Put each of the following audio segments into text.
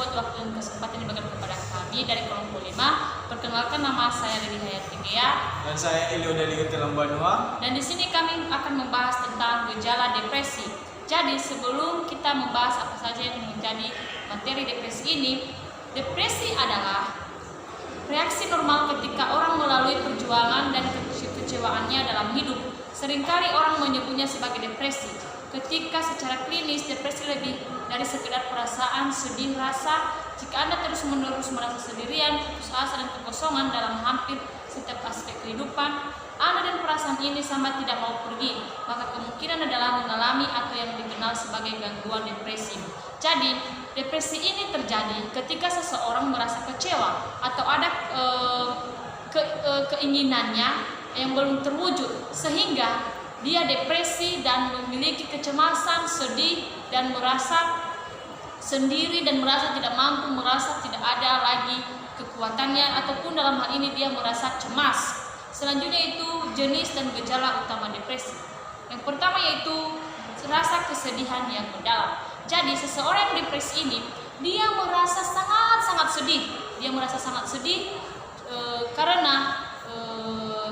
buat waktu dan kesempatan yang diberikan kepada kami dari kelompok 5. Perkenalkan, nama saya Lili Hayati Gea. Dan saya Elio dari Getilang Banua. Dan di sini kami akan membahas tentang gejala depresi. Jadi sebelum kita membahas apa saja yang menjadi materi depresi ini, depresi adalah reaksi normal ketika orang melalui perjuangan dan kekecewaannya dalam hidup. Seringkali orang menyebutnya sebagai depresi. Ketika secara klinis, depresi lebih dari sekedar perasaan sedih rasa. Jika Anda terus-menerus merasa sendirian, putus asa dan kekosongan dalam hampir setiap aspek kehidupan Anda, dan perasaan ini sama tidak mau pergi, maka kemungkinan adalah mengalami atau yang dikenal sebagai gangguan depresi. Jadi, depresi ini terjadi ketika seseorang merasa kecewa atau ada keinginannya yang belum terwujud, sehingga dia depresi dan memiliki kecemasan, sedih, dan merasa sendiri dan merasa tidak mampu, merasa tidak ada lagi kekuatannya, ataupun dalam hal ini dia merasa cemas. Selanjutnya itu jenis dan gejala utama depresi. Yang pertama yaitu rasa kesedihan yang mendalam. Jadi seseorang yang depresi ini dia merasa sangat sedih. Dia merasa sangat sedih karena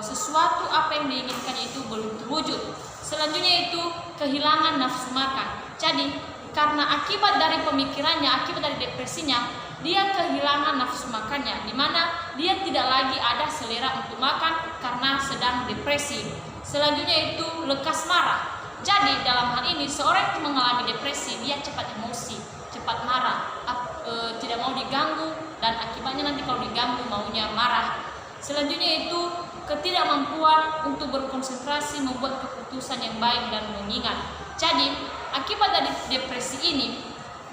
sesuatu apa yang diinginkannya itu belum terwujud. Selanjutnya itu kehilangan nafsu makan. Jadi karena akibat dari pemikirannya, akibat dari depresinya, dia kehilangan nafsu makannya, di mana dia tidak lagi ada selera untuk makan karena sedang depresi. Selanjutnya itu lekas marah. Jadi dalam hal ini seorang yang mengalami depresi, dia cepat emosi, cepat marah, tidak mau diganggu, dan akibatnya nanti kalau diganggu maunya marah. Selanjutnya itu ketidakmampuan untuk berkonsentrasi, membuat keputusan yang baik dan mengingat. Jadi akibat dari depresi ini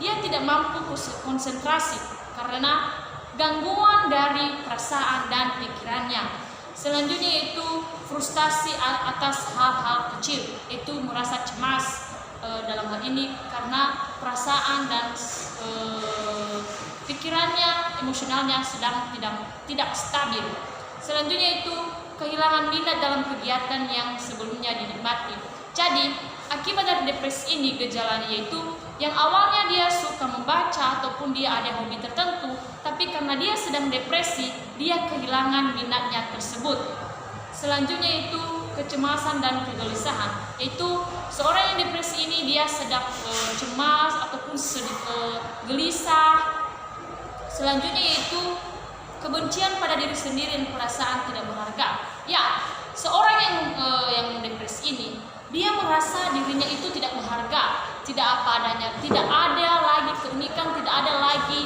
dia tidak mampu konsentrasi karena gangguan dari perasaan dan pikirannya. Selanjutnya itu frustasi atas hal-hal kecil, itu merasa cemas dalam hal ini karena perasaan dan pikirannya, emosionalnya sedang tidak stabil. Selanjutnya itu kehilangan minat dalam kegiatan yang sebelumnya dinikmati. Jadi akibat dari depresi ini gejalanya yaitu yang awalnya dia suka membaca ataupun dia ada hobi tertentu, tapi karena dia sedang depresi, dia kehilangan minatnya tersebut. Selanjutnya itu kecemasan dan kegelisahan, yaitu seorang yang depresi ini dia sedang cemas ataupun gelisah. Selanjutnya yaitu kebencian pada diri sendiri dan perasaan tidak berharga. Ya, seorang yang depresi ini dia merasa dirinya itu tidak berharga, tidak apa adanya, tidak ada lagi keunikan, tidak ada lagi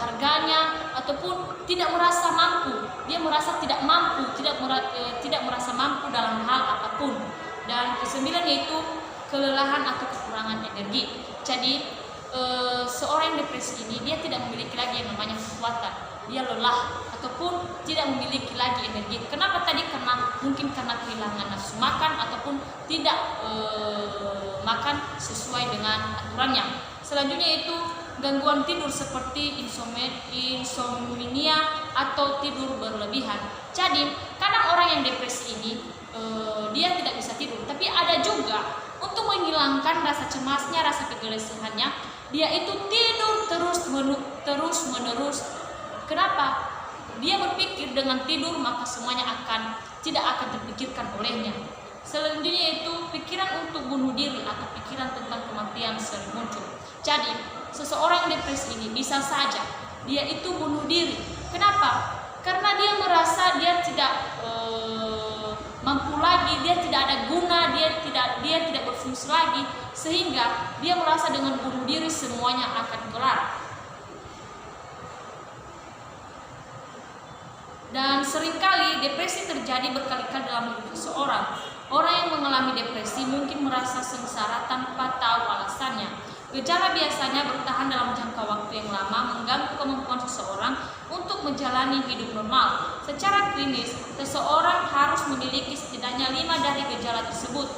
harganya, ataupun tidak merasa mampu. Dia merasa tidak mampu, tidak merasa mampu dalam hal apapun. Dan kesembilan yaitu kelelahan atau kekurangan energi. Jadi seorang yang depresi ini dia tidak memiliki lagi yang namanya kekuatan, dia lelah ataupun tidak memiliki lagi energi. Kenapa tadi? Mungkin karena kehilangan nafsu makan ataupun tidak makan sesuai dengan aturannya. Selanjutnya itu gangguan tidur seperti insomnia atau tidur berlebihan. Jadi kadang orang yang depresi ini dia tidak bisa tidur, tapi ada juga untuk menghilangkan rasa cemasnya, rasa kegelisahannya, dia itu tidur terus menerus. Kenapa? Dia berpikir dengan tidur maka semuanya tidak akan terpikirkan olehnya. Selanjutnya itu pikiran untuk bunuh diri atau pikiran tentang kematian sering muncul. Jadi seseorang depresi ini bisa saja dia itu bunuh diri. Kenapa? Karena dia merasa dia tidak mampu lagi, dia tidak ada guna, dia tidak berfungsi lagi, sehingga dia merasa dengan bunuh diri semuanya akan kelar. Dan seringkali depresi terjadi berkali-kali dalam hidup seseorang. Orang yang mengalami depresi mungkin merasa sengsara tanpa tahu alasannya. Gejala biasanya bertahan dalam jangka waktu yang lama, mengganggu kemampuan seseorang untuk menjalani hidup normal. Secara klinis, seseorang harus memiliki setidaknya 5 dari gejala tersebut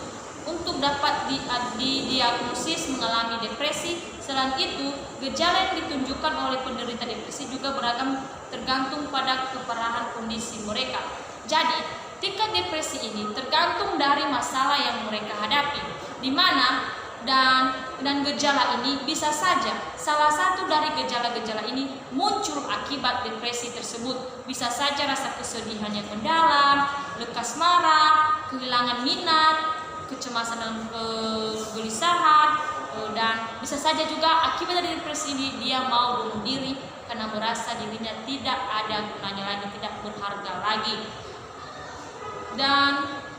untuk dapat didiagnosis mengalami depresi. Selain itu, gejala yang ditunjukkan oleh penderita depresi juga beragam tergantung pada keparahan kondisi mereka. Jadi, tingkat depresi ini tergantung dari masalah yang mereka hadapi, di mana dan dan gejala ini bisa saja salah satu dari gejala-gejala ini muncul akibat depresi tersebut. Bisa saja rasa kesedihan yang mendalam, lekas marah, kehilangan minat, kecemasan dan kegelisahan, dan bisa saja juga akibat dari depresi ini dia mau bunuh diri karena merasa dirinya tidak ada gunanya lagi, tidak berharga lagi. Dan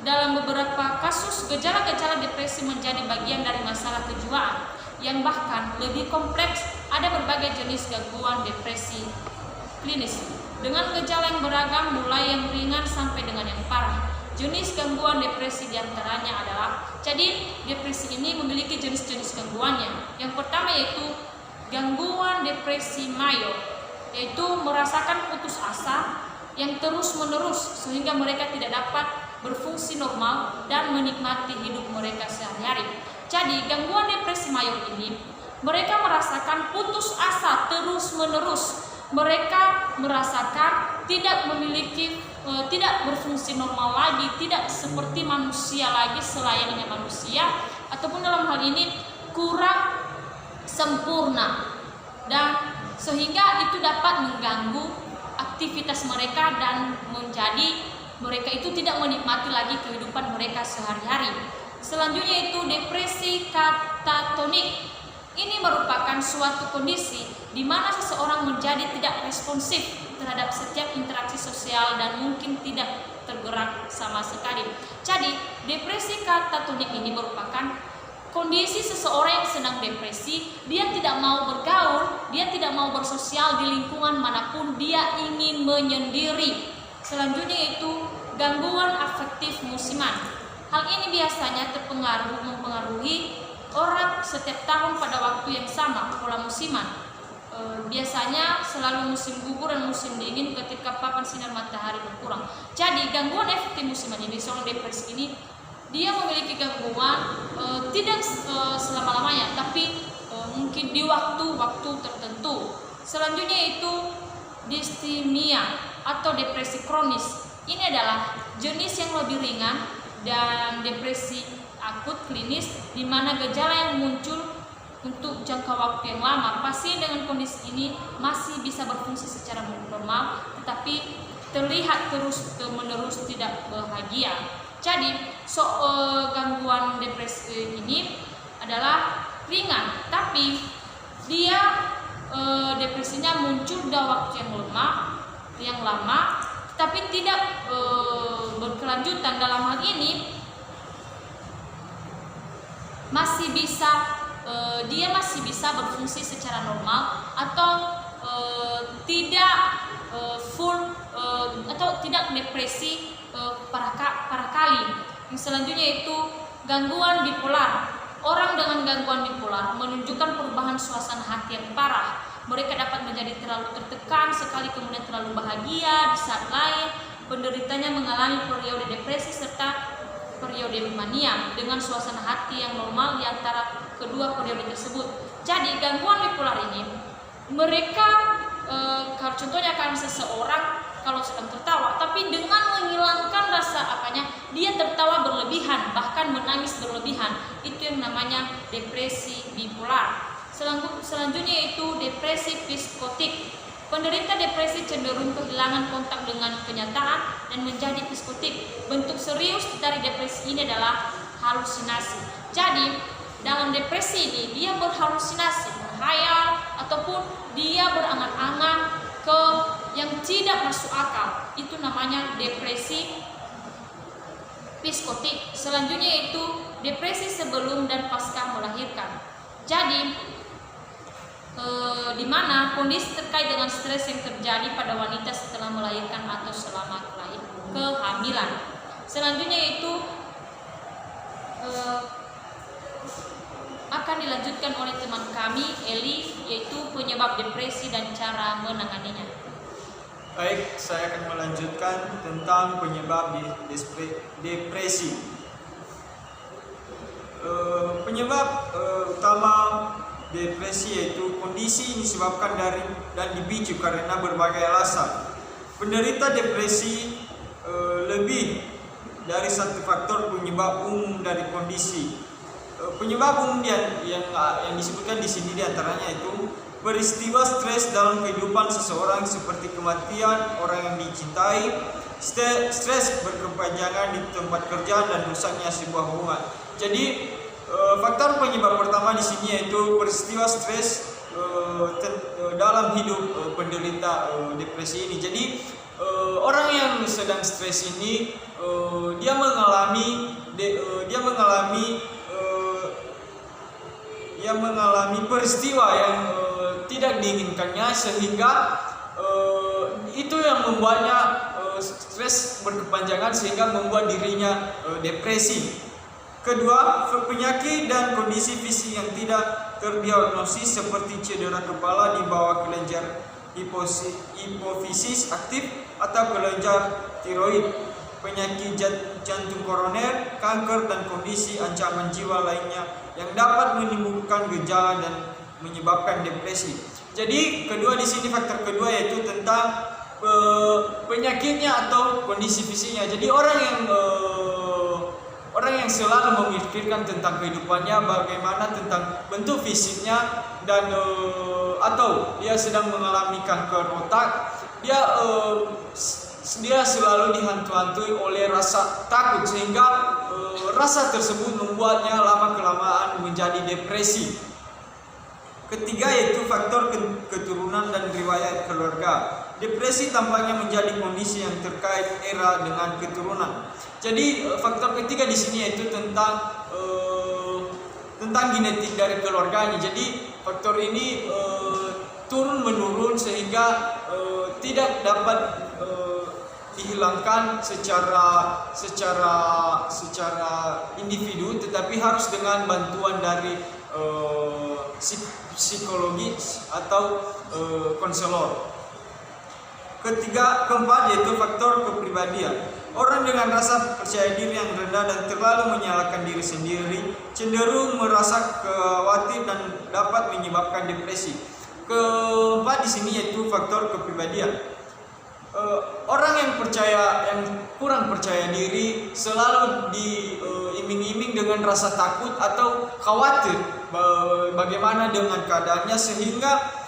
dalam beberapa kasus gejala-gejala depresi menjadi bagian dari masalah kejiwaan yang bahkan lebih kompleks. Ada berbagai jenis gangguan depresi klinis dengan gejala yang beragam, mulai yang ringan sampai dengan yang parah. Jenis gangguan depresi diantaranya adalah, jadi depresi ini memiliki jenis-jenis gangguannya. Yang pertama yaitu gangguan depresi mayor, yaitu merasakan putus asa yang terus-menerus sehingga mereka tidak dapat berfungsi normal dan menikmati hidup mereka sehari-hari. Jadi gangguan depresi mayor ini mereka merasakan putus asa terus-menerus. Mereka merasakan tidak memiliki, tidak berfungsi normal lagi, tidak seperti manusia lagi, selayaknya manusia, ataupun dalam hal ini kurang sempurna, dan sehingga itu dapat mengganggu aktivitas mereka dan menjadi mereka itu tidak menikmati lagi kehidupan mereka sehari-hari. Selanjutnya itu depresi katatonik. Ini merupakan suatu kondisi di mana seseorang menjadi tidak responsif terhadap setiap interaksi sosial dan mungkin tidak tergerak sama sekali. Jadi, depresi katatonik ini merupakan kondisi seseorang yang sedang depresi. Dia tidak mau bergaul, dia tidak mau bersosial di lingkungan manapun, dia ingin menyendiri. Selanjutnya itu gangguan afektif musiman. Hal ini biasanya mempengaruhi orang setiap tahun pada waktu yang sama, pola musiman. Biasanya selalu musim gugur dan musim dingin ketika papan sinar matahari berkurang. Jadi gangguan afektif musiman ini, seorang depresi ini dia memiliki gangguan tidak selama-lamanya, tapi mungkin di waktu-waktu tertentu. Selanjutnya itu distimia atau depresi kronis. Ini adalah jenis yang lebih ringan dan depresi akut klinis, di mana gejala yang muncul untuk jangka waktu yang lama. Pasien dengan kondisi ini masih bisa berfungsi secara normal, tetapi terlihat terus-menerus tidak bahagia. Jadi gangguan depresi ini adalah ringan, tapi dia depresinya muncul dalam waktu yang lama, tapi tidak berkelanjutan. Dalam hal ini dia masih bisa berfungsi secara normal atau tidak full atau tidak depresi parah kali. Yang selanjutnya itu gangguan bipolar. Orang dengan gangguan bipolar menunjukkan perubahan suasana hati yang parah. Mereka dapat menjadi terlalu tertekan sekali, kemudian terlalu bahagia di saat lain. Penderitanya mengalami periode depresi serta periode mania dengan suasana hati yang normal di antara kedua periode tersebut. Jadi gangguan bipolar ini mereka kalau contohnya kan seseorang kalau sedang tertawa, tapi dengan menghilangkan rasa dia tertawa berlebihan, bahkan menangis berlebihan. Itu yang namanya depresi bipolar. Selanjutnya itu depresi psikotik. Penderita depresi cenderung kehilangan kontak dengan kenyataan dan menjadi psikotik. Bentuk serius dari depresi ini adalah halusinasi. Jadi dalam depresi ini dia berhalusinasi, berhayal, ataupun dia berangan-angan ke yang tidak masuk akal. Itu namanya depresi psikotik. Selanjutnya itu depresi sebelum dan pasca melahirkan. Jadi di mana kondisi terkait dengan stres yang terjadi pada wanita setelah melahirkan atau selama kehamilan. Selanjutnya itu akan dilanjutkan oleh teman kami Eli, yaitu penyebab depresi dan cara menanganinya. Baik, saya akan melanjutkan tentang penyebab depresi. Penyebab utama depresi yaitu kondisi disebabkan dari dan dipicu karena berbagai alasan. Penderita depresi lebih dari satu faktor penyebab umum dari kondisi. penyebab umum yang disebutkan di sini diantaranya itu peristiwa stres dalam kehidupan seseorang seperti kematian orang yang dicintai, stres berkepanjangan di tempat kerja, dan rusaknya sebuah hubungan. Jadi faktor penyebab pertama di sini yaitu peristiwa stres dalam hidup penderita depresi ini. Jadi orang yang sedang stres ini dia mengalami peristiwa yang tidak diinginkannya, sehingga itu yang membuatnya stres berkepanjangan sehingga membuat dirinya depresi. Kedua, penyakit dan kondisi fisik yang tidak terdiagnosis seperti cedera kepala di bawah kelenjar hipofisis aktif atau kelenjar tiroid, penyakit jantung koroner, kanker, dan kondisi ancaman jiwa lainnya yang dapat menimbulkan gejala dan menyebabkan depresi. Jadi kedua di sini, faktor kedua yaitu tentang penyakitnya atau kondisi fisiknya. Jadi orang yang selalu memikirkan tentang kehidupannya, bagaimana tentang bentuk fisiknya, dan atau dia sedang mengalami kanker otak, dia selalu dihantui oleh rasa takut, sehingga rasa tersebut membuatnya lama-kelamaan menjadi depresi. Ketiga yaitu faktor keturunan dan riwayat keluarga. Depresi tampaknya menjadi kondisi yang terkait erat dengan keturunan. Jadi faktor ketiga di sini yaitu tentang genetik dari keluarganya. Jadi faktor ini turun menurun sehingga tidak dapat dihilangkan secara individu, tetapi harus dengan bantuan dari psikologis atau konselor. Keempat yaitu faktor kepribadian. Orang dengan rasa percaya diri yang rendah dan terlalu menyalahkan diri sendiri cenderung merasa khawatir dan dapat menyebabkan depresi. Keempat di sini yaitu faktor kepribadian. Orang yang kurang percaya diri selalu diiming-iming dengan rasa takut atau khawatir bagaimana dengan keadaannya, sehingga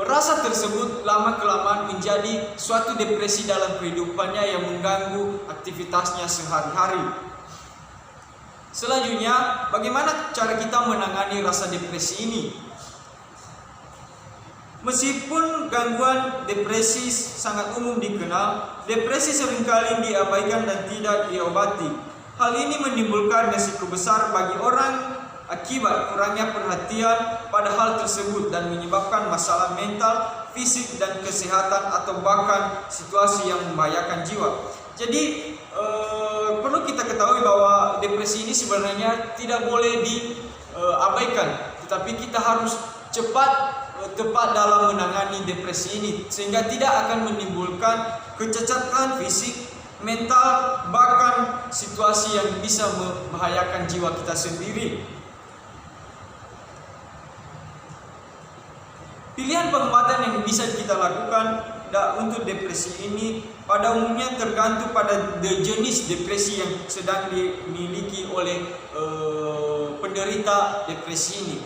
rasa tersebut lama-kelamaan menjadi suatu depresi dalam kehidupannya yang mengganggu aktivitasnya sehari-hari. Selanjutnya, bagaimana cara kita menangani rasa depresi ini? Meskipun gangguan depresi sangat umum dikenal, depresi seringkali diabaikan dan tidak diobati. Hal ini menimbulkan risiko besar bagi orang akibat kurangnya perhatian pada hal tersebut dan menyebabkan masalah mental, fisik, dan kesehatan atau bahkan situasi yang membahayakan jiwa. Jadi perlu kita ketahui bahwa depresi ini sebenarnya tidak boleh diabaikan, tetapi kita harus tepat dalam menangani depresi ini sehingga tidak akan menimbulkan kecacatan fisik, mental, bahkan situasi yang bisa membahayakan jiwa kita sendiri. Pilihan pengobatan yang bisa kita lakukan untuk depresi ini pada umumnya tergantung pada jenis depresi yang sedang dimiliki oleh penderita depresi ini.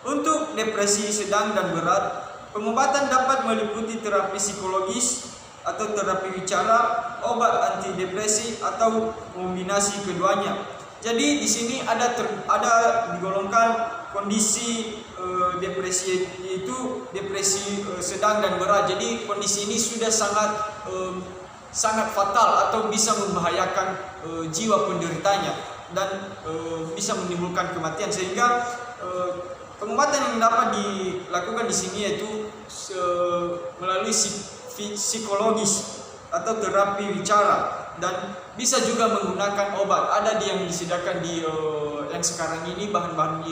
Untuk depresi sedang dan berat, pengobatan dapat meliputi terapi psikologis atau terapi bicara, obat antidepresi, atau kombinasi keduanya. Jadi di sini ada digolongkan kondisi depresi, itu depresi sedang dan berat. Jadi kondisi ini sudah sangat fatal atau bisa membahayakan jiwa penderitanya dan bisa menimbulkan kematian, sehingga pengobatan yang dapat dilakukan di sini yaitu melalui psikologis atau terapi bicara, dan bisa juga menggunakan obat. Ada yang disediakan di yang sekarang ini bahan-bahan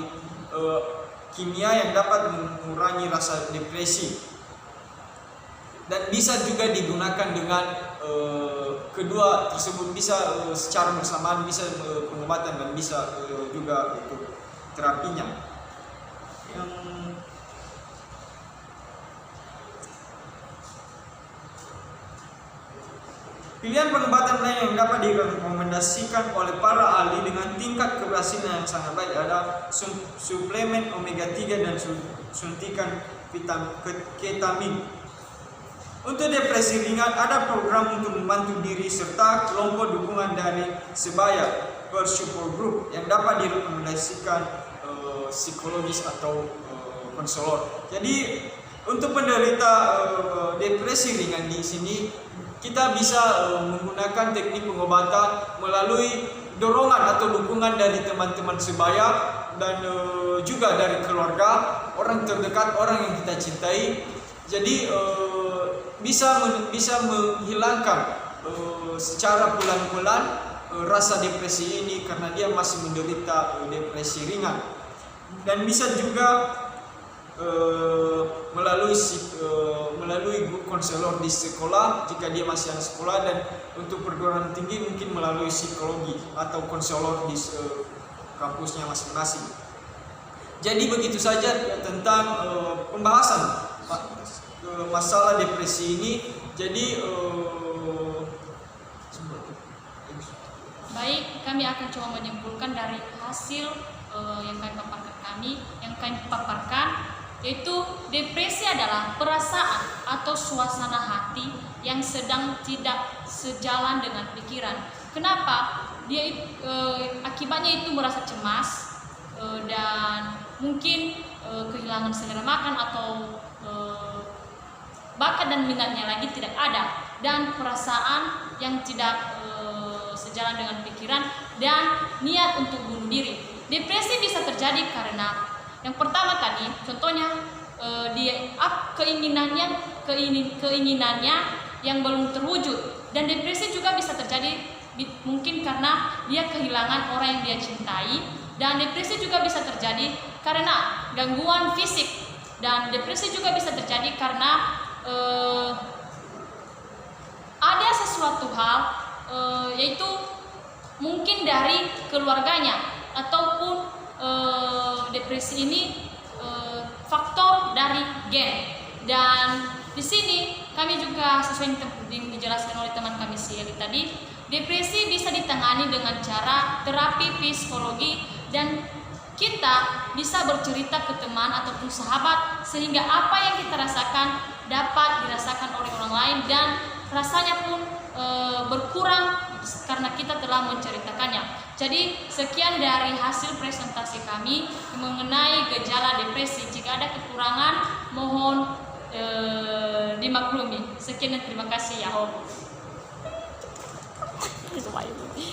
kimia yang dapat mengurangi rasa depresi, dan bisa juga digunakan dengan kedua tersebut, bisa secara bersamaan, bisa pengobatan dan bisa juga untuk terapinya. Pilihan pengobatan lain yang dapat direkomendasikan oleh para ahli dengan tingkat keberhasilan yang sangat baik adalah suplemen omega 3 dan suntikan ketamin. Untuk depresi ringan, ada program untuk membantu diri serta kelompok dukungan dari sebaya support group yang dapat direkomendasikan psikologis atau konselor. Jadi untuk penderita depresi ringan di sini kita bisa menggunakan teknik pengobatan melalui dorongan atau dukungan dari teman-teman sebaya dan juga dari keluarga, orang terdekat, orang yang kita cintai. Jadi bisa menghilangkan secara pelan-pelan rasa depresi ini karena dia masih menderita depresi ringan. Dan bisa juga melalui konselor di sekolah jika dia masih anak sekolah, dan untuk perguruan tinggi mungkin melalui psikologi atau konselor di kampusnya masing-masing. Jadi begitu saja tentang pembahasan masalah depresi ini. Jadi baik, kami akan coba menyimpulkan dari hasil yang kami paparkan, yaitu depresi adalah perasaan atau suasana hati yang sedang tidak sejalan dengan pikiran. Kenapa? Akibatnya itu merasa cemas dan mungkin kehilangan selera makan atau bakat dan minatnya lagi tidak ada, dan perasaan yang tidak sejalan dengan pikiran dan niat untuk bunuh diri. Depresi bisa terjadi karena yang pertama tadi, contohnya keinginannya yang belum terwujud, dan depresi juga bisa terjadi mungkin karena dia kehilangan orang yang dia cintai, dan depresi juga bisa terjadi karena gangguan fisik, dan depresi juga bisa terjadi karena ada sesuatu hal yaitu mungkin dari keluarganya, ataupun depresi ini faktor dari gen. Dan di sini kami juga sesuai yang dijelaskan oleh teman kami Sally tadi, depresi bisa ditangani dengan cara terapi psikologi, dan kita bisa bercerita ke teman ataupun sahabat sehingga apa yang kita rasakan dapat dirasakan oleh orang lain, dan rasanya pun berkurang karena kita telah menceritakannya. Jadi sekian dari hasil presentasi kami mengenai gejala depresi. Jika ada kekurangan mohon dimaklumi. Sekian dan terima kasih ya.